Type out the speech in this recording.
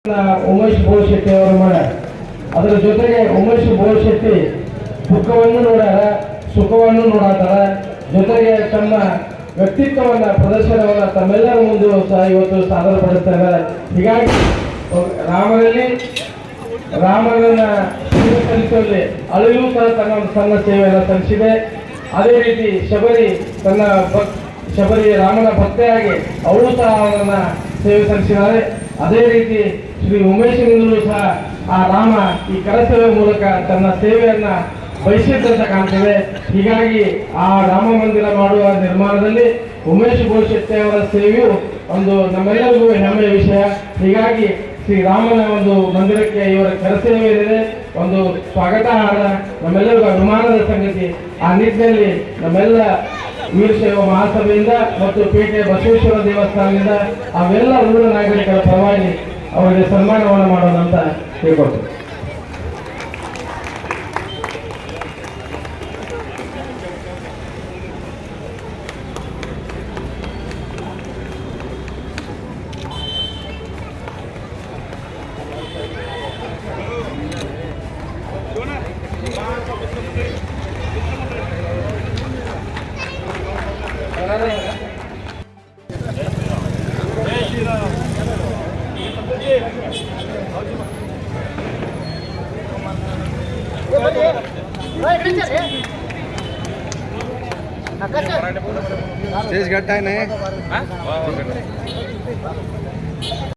ಉಮೇಶ್ ಬೋಳಶೆಟ್ಟಿ ಅವರು ಮಾಡ್ಯಾರ. ಅದರ ಜೊತೆಗೆ ಉಮೇಶ್ ಬೋಳಶೆಟ್ಟಿ ದುಃಖವನ್ನು ನೋಡ್ಯಾರ, ಸುಖವನ್ನು ನೋಡಾತಾರ. ಜೊತೆಗೆ ತಮ್ಮ ವ್ಯಕ್ತಿತ್ವವನ್ನ ಪ್ರದರ್ಶನವನ್ನ ತಮ್ಮೆಲ್ಲರ ಮುಂದೆ ಸಹ ಇವತ್ತು ಸಾದರ ಪಡಿಸ್ತಾರೆ. ಹೀಗಾಗಿ ರಾಮನನ್ನ ಸಲ್ಲಿಸುವಲ್ಲಿ ಅಳಿಯೂ ಸಹ ತನ್ನ ಸಣ್ಣ ಸೇವೆಯನ್ನು ಸಲ್ಲಿಸಿದೆ. ಅದೇ ರೀತಿ ಶಬರಿ ರಾಮನ ಭಕ್ತೆಯಾಗಿ ಅವಳು ಸಹ ಅವನನ್ನ ಸೇವೆ ಸಲ್ಲಿಸಿದ್ದಾರೆ. ಅದೇ ರೀತಿ ಶ್ರೀ ಉಮೇಶನಿಂದಲೂ ಸಹ ಆ ರಾಮ ಈ ಕರಸೇವೆ ಮೂಲಕ ತನ್ನ ಸೇವೆಯನ್ನ ಬಯಸಿದ್ದಂತ ಕಾಣ್ತದೆ. ಹೀಗಾಗಿ ಆ ರಾಮ ಮಂದಿರ ಮಾಡುವ ನಿರ್ಮಾಣದಲ್ಲಿ ಉಮೇಶ್ ಬೋಳಶೆಟ್ಟಿ ಅವರ ಸೇವೆಯು ಒಂದು ನಮ್ಮೆಲ್ಲರಿಗೂ ಹೆಮ್ಮೆಯ ವಿಷಯ. ಹೀಗಾಗಿ ಶ್ರೀರಾಮನ ಒಂದು ಮಂದಿರಕ್ಕೆ ಇವರ ಕರಸೇವೆ ಏನಿದೆ ಒಂದು ಸ್ವಾಗತ ನಮ್ಮೆಲ್ಲರಿಗೂ ಅಭಿಮಾನದ ಸಂಗತಿ. ಆ ನಿಟ್ಟಿನಲ್ಲಿ ನಮ್ಮೆಲ್ಲ ವೀರಶೈವ ಮಹಾಸಭೆಯಿಂದ ಮತ್ತು ಪೇಟೆ ಬಸವೇಶ್ವರ ದೇವಸ್ಥಾನದಿಂದ ಅವೆಲ್ಲ ಊರ ನಾಗರಿಕರ ಪರವಾಗಿ ಅವರಿಗೆ ಸನ್ಮಾನವನ್ನು ಮಾಡೋಣ ಅಂತ ಹೇಳ್ಕೊಡ್ತೀವಿ. स्टेज गट्टा है नहीं